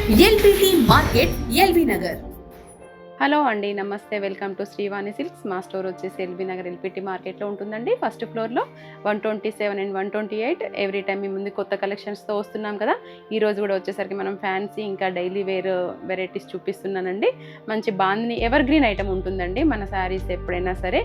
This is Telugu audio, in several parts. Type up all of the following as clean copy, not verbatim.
LBT market LB Nagar. Hello అండి, నమస్తే. Welcome to Srivani silks. మా స్టోర్ వచ్చేసి ఎల్బీ నగర్ ఎల్పిటి మార్కెట్లో ఉంటుందండి. ఫస్ట్ ఫ్లోర్లో 127 అండ్ 128. ఎవ్రీ టైం మీ ముందు కొత్త కలెక్షన్స్తో వస్తున్నాం కదా. ఈరోజు కూడా వచ్చేసరికి మనం ఫ్యాన్సీ ఇంకా డైలీ వేర్ వెరైటీస్ చూపిస్తున్నానండి. మంచి బాందిని ఎవర్ గ్రీన్ ఐటమ్ ఉంటుందండి మన శారీస్ ఎప్పుడైనా సరే.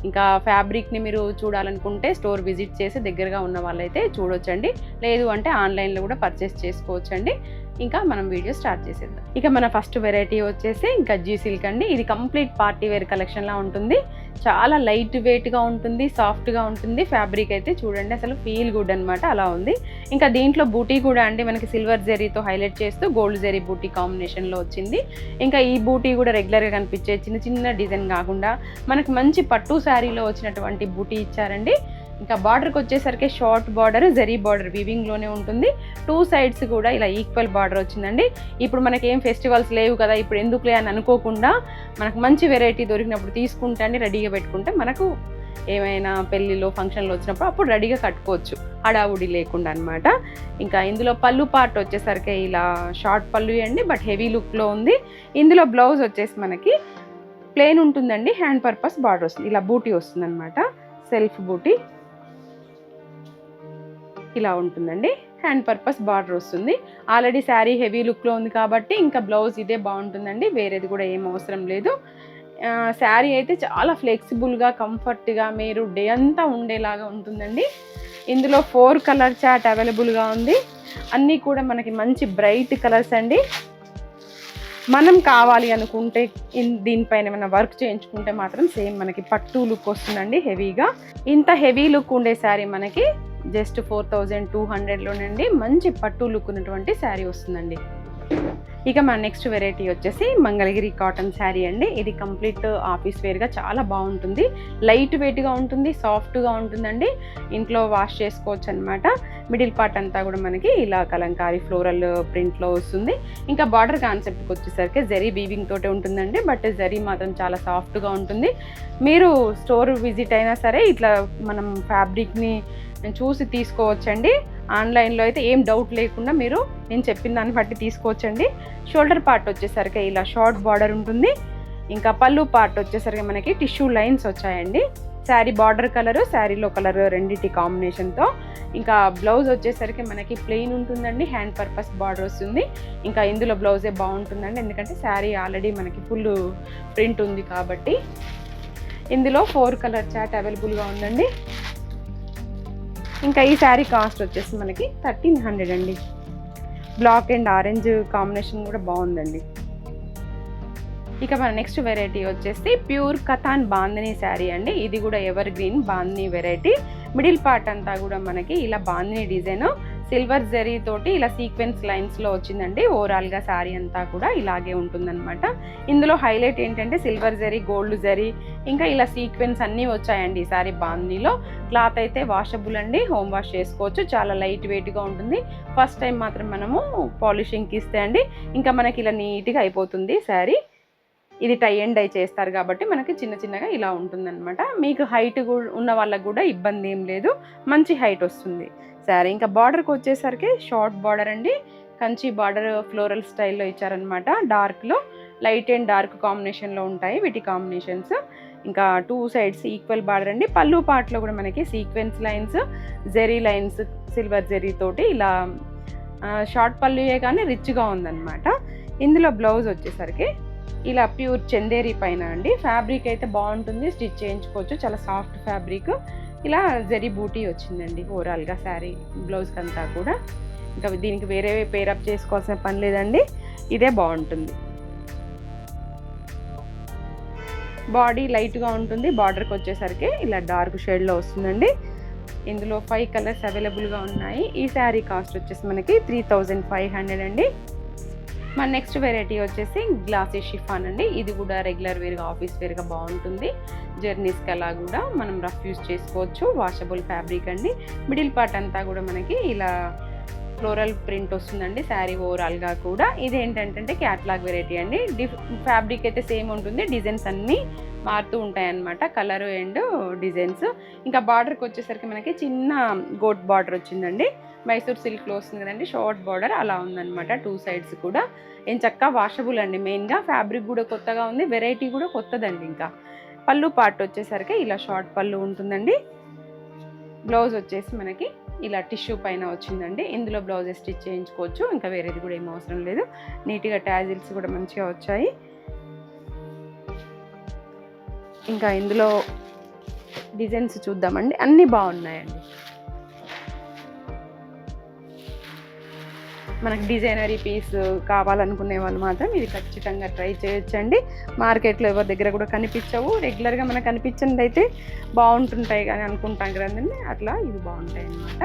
ఇంకా ఫ్యాబ్రిక్ని మీరు చూడాలనుకుంటే స్టోర్ విజిట్ చేసి దగ్గరగా ఉన్న వాళ్ళైతే చూడొచ్చండి. లేదు అంటే ఆన్లైన్లో కూడా పర్చేస్ చేసుకోవచ్చండి. ఇంకా మనం వీడియో స్టార్ట్ చేసేద్దాం. ఇక మన ఫస్ట్ వెరైటీ వచ్చేసి గజ్జీ సిల్క్ అండి. ఇది కంప్లీట్ పార్టీ వేర్ కలెక్షన్లా ఉంటుంది. చాలా లైట్ వెయిట్గా ఉంటుంది, సాఫ్ట్గా ఉంటుంది. ఫ్యాబ్రిక్ అయితే చూడండి అసలు ఫీల్ గుడ్ అనమాట, అలా ఉంది. ఇంకా దీంట్లో బూటీ కూడా అండి మనకి సిల్వర్ జెరీతో హైలైట్ చేస్తూ గోల్డ్ జెరీ బూటీ కాంబినేషన్లో వచ్చింది. ఇంకా ఈ బూటీ కూడా రెగ్యులర్గా కనిపించే చిన్న చిన్న డిజైన్ కాకుండా మనకి మంచి పట్టు శారీలో వచ్చినటువంటి బూటీ ఇచ్చారండి. ఇంకా బార్డర్కి వచ్చేసరికి షార్ట్ బార్డర్, జరీ బార్డర్ వీవింగ్లోనే ఉంటుంది. 2 సైడ్స్ కూడా ఇలా ఈక్వల్ బార్డర్ వచ్చిందండి. ఇప్పుడు మనకి ఏం ఫెస్టివల్స్ లేవు కదా, ఇప్పుడు ఎందుకులే అని అనుకోకుండా మనకు మంచి వెరైటీ దొరికినప్పుడు తీసుకుంటే అండి రెడీగా పెట్టుకుంటే మనకు ఏమైనా పెళ్ళిలో ఫంక్షన్లో వచ్చినప్పుడు అప్పుడు రెడీగా కట్టుకోవచ్చు, హడావుడి లేకుండా అనమాట. ఇంకా ఇందులో పళ్ళు పార్ట్ వచ్చేసరికి ఇలా షార్ట్ పళ్ళు అండి, బట్ హెవీ లుక్లో ఉంది. ఇందులో బ్లౌజ్ వచ్చేసి మనకి ప్లెయిన్ ఉంటుందండి, హ్యాండ్ పర్పస్ బార్డర్ వస్తుంది. ఇలా బూటీ వస్తుంది అనమాట, సెల్ఫ్ బూటీ ఇలా ఉంటుందండి. హ్యాండ్ పర్పస్ బార్డర్ వస్తుంది. ఆల్రెడీ శారీ హెవీ లుక్లో ఉంది కాబట్టి ఇంకా బ్లౌజ్ ఇదే బాగుంటుందండి, వేరేది కూడా ఏం అవసరం లేదు. శారీ అయితే చాలా ఫ్లెక్సిబుల్గా కంఫర్ట్గా మీరు డే అంతా ఉండేలాగా ఉంటుందండి. ఇందులో 4 కలర్ చార్ట్ అవైలబుల్గా ఉంది. అన్నీ కూడా మనకి మంచి బ్రైట్ కలర్స్ అండి. మనం కావాలి అనుకుంటే దీనిపైన ఏమైనా వర్క్ చేయించుకుంటే మాత్రం సేమ్ మనకి పట్టు లుక్ వస్తుందండి హెవీగా. ఇంత హెవీ లుక్ ఉండే శారీ మనకి జస్ట్ 4200లోనండి మంచి పట్టు లుక్ ఉన్నటువంటి శారీ వస్తుందండి. ఇక మన నెక్స్ట్ వెరైటీ వచ్చేసి మంగళగిరి కాటన్ శారీ అండి. ఇది కంప్లీట్ ఆఫీస్ వేర్గా చాలా బాగుంటుంది. లైట్ వెయిట్గా ఉంటుంది, సాఫ్ట్గా ఉంటుందండి. ఇంట్లో వాష్ చేసుకోవచ్చు అనమాట. మిడిల్ పార్ట్ అంతా కూడా మనకి ఇలా కలంకారీ ఫ్లోరల్ ప్రింట్లో వస్తుంది. ఇంకా బార్డర్ కాన్సెప్ట్కి వచ్చేసరికి జరీ వీవింగ్ తోటే ఉంటుందండి, బట్ జరీ మాత్రం చాలా సాఫ్ట్గా ఉంటుంది. మీరు స్టోర్ విజిట్ అయినా సరే ఇట్లా మనం ఫ్యాబ్రిక్ని చూసి తీసుకోవచ్చండి. ఆన్లైన్లో అయితే ఏం డౌట్ లేకుండా మీరు నేను చెప్పిన దాన్ని బట్టి తీసుకోవచ్చండి. షోల్డర్ పార్ట్ వచ్చేసరికి ఇలా షార్ట్ బార్డర్ ఉంటుంది. ఇంకా పళ్ళు పార్ట్ వచ్చేసరికి మనకి టిష్యూ లైన్స్ వచ్చాయండి. శారీ బార్డర్ కలరు, శారీలో కలర్ రెండింటి కాంబినేషన్తో. ఇంకా బ్లౌజ్ వచ్చేసరికి మనకి ప్లెయిన్ ఉంటుందండి, హ్యాండ్ పర్పస్ బార్డర్ వస్తుంది. ఇంకా ఇందులో బ్లౌజే బాగుంటుందండి, ఎందుకంటే శారీ ఆల్రెడీ మనకి ఫుల్ ప్రింట్ ఉంది కాబట్టి. ఇందులో 4 కలర్ చార్ట్ అవైలబుల్గా ఉందండి. ఇంకా ఈ శారీ కాస్ట్ వచ్చేసి మనకి 1300 అండి. బ్లాక్ అండ్ ఆరెంజ్ కాంబినేషన్ కూడా బాగుందండి. ఇక మన నెక్స్ట్ వెరైటీ వచ్చేసి ప్యూర్ కథాన్ బాందిని శారీ అండి. ఇది కూడా ever green bandhani variety. Middle part అంతా కూడా మనకి ఇలా బాందిని డిజైన్ సిల్వర్ జరీ తోటి ఇలా సీక్వెన్స్ లైన్స్లో వచ్చిందండి. ఓవరాల్గా శారీ అంతా కూడా ఇలాగే ఉంటుందన్నమాట. ఇందులో హైలైట్ ఏంటంటే సిల్వర్ జరీ, గోల్డ్ జరీ, ఇంకా ఇలా సీక్వెన్స్ అన్నీ వచ్చాయండి ఈ శారీ బాందినిలో. క్లాత్ అయితే వాషబుల్ అండి, హోమ్ వాష్ చేసుకోవచ్చు. చాలా లైట్ వెయిట్గా ఉంటుంది. ఫస్ట్ టైం మాత్రం మనము పాలిషింగ్కి ఇస్తే అండి ఇంకా మనకి ఇలా నీట్గా అయిపోతుంది శారీ. ఇది టై అండ్ డై చేస్తారు కాబట్టి మనకి చిన్న చిన్నగా ఇలా ఉంటుందన్నమాట. మీకు హైట్ ఉన్న వాళ్ళకు కూడా ఇబ్బంది ఏం లేదు, మంచి హైట్ వస్తుంది శారీ. ఇంకా బార్డర్కి వచ్చేసరికి షార్ట్ బార్డర్ అండి, కంచి బార్డర్ ఫ్లోరల్ స్టైల్లో ఇచ్చారనమాట. డార్క్లో లైట్ అండ్ డార్క్ కాంబినేషన్లో ఉంటాయి వీటి కాంబినేషన్స్. ఇంకా 2 సైడ్స్ ఈక్వల్ బార్డర్ అండి. పళ్ళు పార్ట్లో కూడా మనకి sequence lines, zari lines silver zari తోటి ఇలా షార్ట్ పళ్ళుయే కానీ రిచ్గా ఉందన్నమాట. ఇందులో బ్లౌజ్ వచ్చేసరికి ఇలా ప్యూర్ చందేరి పైన అండి. ఫ్యాబ్రిక్ అయితే బాగుంటుంది, స్టిచ్ చేయించుకోవచ్చు, చాలా సాఫ్ట్ ఫ్యాబ్రిక్. ఇలా జరీ బూటీ వచ్చిందండి ఓవరాల్గా శారీ బ్లౌజ్కి అంతా కూడా. ఇంకా దీనికి వేరే పేరప్ చేసుకోవాల్సిన పని లేదండి, ఇదే బాగుంటుంది. బాడీ లైట్గా ఉంటుంది. బార్డర్కి వచ్చేసరికి ఇలా డార్క్ షేడ్లో వస్తుందండి. ఇందులో 5 కలర్స్ అవైలబుల్గా ఉన్నాయి. ఈ శారీ కాస్ట్ వచ్చేసి మనకి 3500 అండి. మన నెక్స్ట్ వెరైటీ వచ్చేసి గ్లాసీ షిఫాన్ అండి. ఇది కూడా రెగ్యులర్ వేర్గా ఆఫీస్ వేర్గా బాగుంటుంది. జర్నీస్కి అలా కూడా మనం రఫ్ యూస్ చేసుకోవచ్చు. వాషబుల్ ఫ్యాబ్రిక్ అండి. మిడిల్ పార్ట్ అంతా కూడా మనకి ఇలా ఫ్లోరల్ ప్రింట్ వస్తుందండి శారీ ఓవరాల్గా కూడా. ఇది ఏంటంటే క్యాట్లాగ్ వెరైటీ అండి. ఫ్యాబ్రిక్ అయితే సేమ్ ఉంటుంది, డిజైన్స్ అన్నీ మారుతూ ఉంటాయన్నమాట, కలర్ అండ్ డిజైన్స్. ఇంకా బార్డర్కి వచ్చేసరికి మనకి చిన్న గోట్ బార్డర్ వచ్చిందండి. మైసూర్ సిల్క్లో వస్తుంది కదండి, షార్ట్ బార్డర్ అలా ఉందన్నమాట. 2 సైడ్స్ కూడా ఏం చక్కగా వాషబుల్ అండి. మెయిన్గా ఫ్యాబ్రిక్ కూడా కొత్తగా ఉంది, వెరైటీ కూడా కొత్తదండి. ఇంకా పళ్ళు పార్ట్ వచ్చేసరికి ఇలా షార్ట్ పళ్ళు ఉంటుందండి. బ్లౌజ్ వచ్చేసి మనకి ఇలా టిష్యూ పైన వచ్చిందండి. ఇందులో బ్లౌజ్ స్టిచ్ చేయించుకోవచ్చు, ఇంకా వేరేది కూడా ఏం అవసరం లేదు. నీట్గా ట్యాజిల్స్ కూడా మంచిగా వచ్చాయి. ఇంకా ఇందులో డిజైన్స్ చూద్దామండి, అన్నీ బాగున్నాయండి. మనకు డిజైనరీ పీస్ కావాలనుకునే వాళ్ళు మాత్రం ఇది ఖచ్చితంగా ట్రై చేయొచ్చండి. మార్కెట్లో ఎవరి దగ్గర కూడా కనిపించవు, రెగ్యులర్గా మనకు కనిపించింది అయితే బాగుంటుంటాయి కానీ అనుకుంటాం కదండి, అట్లా ఇవి బాగుంటాయి అన్నమాట.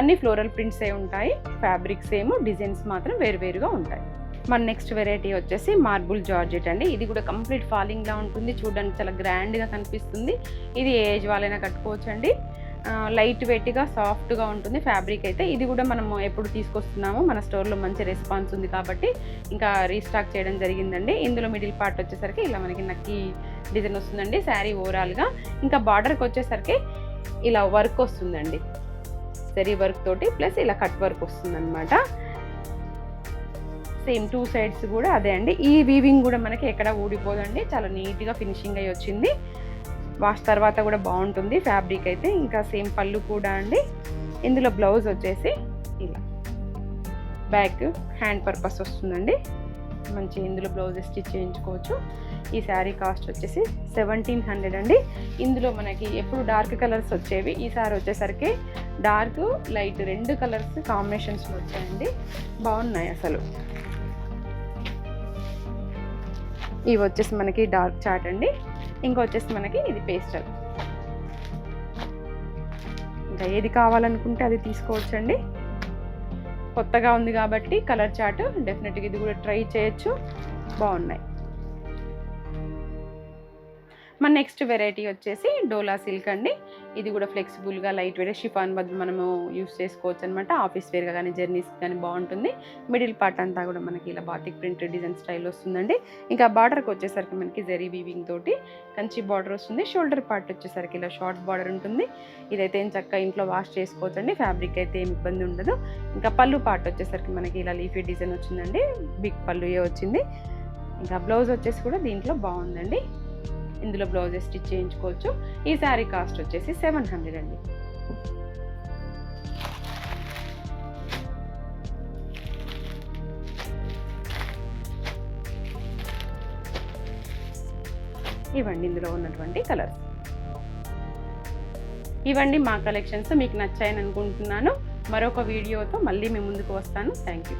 అన్ని ఫ్లోరల్ ప్రింట్స్ ఉంటాయి, ఫ్యాబ్రిక్స్ ఏమో డిజైన్స్ మాత్రం వేరువేరుగా ఉంటాయి. మన నెక్స్ట్ వెరైటీ వచ్చేసి మార్బుల్ జార్జెట్ అండి. ఇది కూడా కంప్లీట్ ఫాలింగ్లా ఉంటుంది, చూడడానికి చాలా గ్రాండ్గా కనిపిస్తుంది. ఇది ఏ ఏజ్ వాళ్ళైనా కట్టుకోవచ్చు అండి. లైట్ వెయిట్గా సాఫ్ట్గా ఉంటుంది ఫ్యాబ్రిక్ అయితే. ఇది కూడా మనము ఎప్పుడు తీసుకొస్తున్నామో మన స్టోర్లో మంచి రెస్పాన్స్ ఉంది కాబట్టి ఇంకా రీస్టాక్ చేయడం జరిగిందండి. ఇందులో మిడిల్ పార్ట్ వచ్చేసరికి ఇలా మనకి నక్కి డిజైన్ వస్తుందండి శారీ ఓవరాల్గా. ఇంకా బార్డర్కి వచ్చేసరికి ఇలా వర్క్ వస్తుందండి, జరీ వర్క్ తోటి ప్లస్ ఇలా కట్ వర్క్ వస్తుందన్నమాట. సేమ్ 2 సైడ్స్ కూడా అదే అండి. ఈ వీవింగ్ కూడా మనకి ఎక్కడ ఊడిపోదండి, చాలా నీట్గా ఫినిషింగ్ అయ్యి వచ్చింది. వాష్ తర్వాత కూడా బాగుంటుంది ఫ్యాబ్రిక్ అయితే. ఇంకా సేమ్ పళ్ళు కూడా అండి. ఇందులో బ్లౌజ్ వచ్చేసి ఇలా బ్యాక్ హ్యాండ్ పర్పస్ వస్తుందండి, మంచి ఇందులో బ్లౌజ్ స్టిచ్ చేయించుకోవచ్చు. ఈ శారీ కాస్ట్ వచ్చేసి 1700 అండి. ఇందులో మనకి ఎప్పుడు డార్క్ కలర్స్ వచ్చేవి, ఈసారి వచ్చేసరికి డార్క్ లైట్ 2 కలర్స్ కాంబినేషన్స్లో వచ్చాయండి, బాగున్నాయి అసలు. ఇవి వచ్చేసి మనకి డార్క్ చాట్ అండి, ఇంకా వచ్చేసి మనకి ఇది పేస్టల్. ఇంకా ఏది కావాలనుకుంటే అది తీసుకోవచ్చండి. కొత్తగా ఉంది కాబట్టి కలర్ చాట్ డెఫినెట్గా ఇది కూడా ట్రై చేయొచ్చు, బాగున్నాయి. మన నెక్స్ట్ వెరైటీ వచ్చేసి డోలా సిల్క్ అండి. ఇది కూడా ఫ్లెక్సిబుల్గా లైట్ వెయిట్ షిఫాన్ బదులు మనము యూస్ చేసుకోవచ్చు అనమాట. ఆఫీస్ వేర్గా కానీ జర్నీస్కి కానీ బాగుంటుంది. మిడిల్ పార్ట్ అంతా కూడా మనకి ఇలా బాతిక్ ప్రింట్ డిజైన్ స్టైల్ వస్తుందండి. ఇంకా బార్డర్కి వచ్చేసరికి మనకి జరీ వీవింగ్ తోటి కంచి బార్డర్ వస్తుంది. షోల్డర్ పార్ట్ వచ్చేసరికి ఇలా షార్ట్ బార్డర్ ఉంటుంది. ఇదైతే ఏం చక్కగా ఇంట్లో వాష్ చేసుకోవచ్చండి, ఫ్యాబ్రిక్ అయితే ఏమి ఇబ్బంది ఉండదు. ఇంకా పళ్ళు పార్ట్ వచ్చేసరికి మనకి ఇలా లీఫీ డిజైన్ వచ్చిందండి, బిగ్ పళ్ళుయే వచ్చింది. ఇంకా బ్లౌజ్ వచ్చేసి కూడా దీంట్లో బాగుందండి, ఇందులో బ్లౌజ్ స్టిచ్ చేయించుకోవచ్చు. ఈ శారీ కాస్ట్ వచ్చేసి 700 అండి. ఇవ్వండి ఇందులో ఉన్నటువంటి కలర్స్. ఇవ్వండి మా కలెక్షన్స్, మీకు నచ్చాయని అనుకుంటున్నాను. మరొక వీడియోతో మళ్ళీ మీ ముందుకు వస్తాను. Thank you.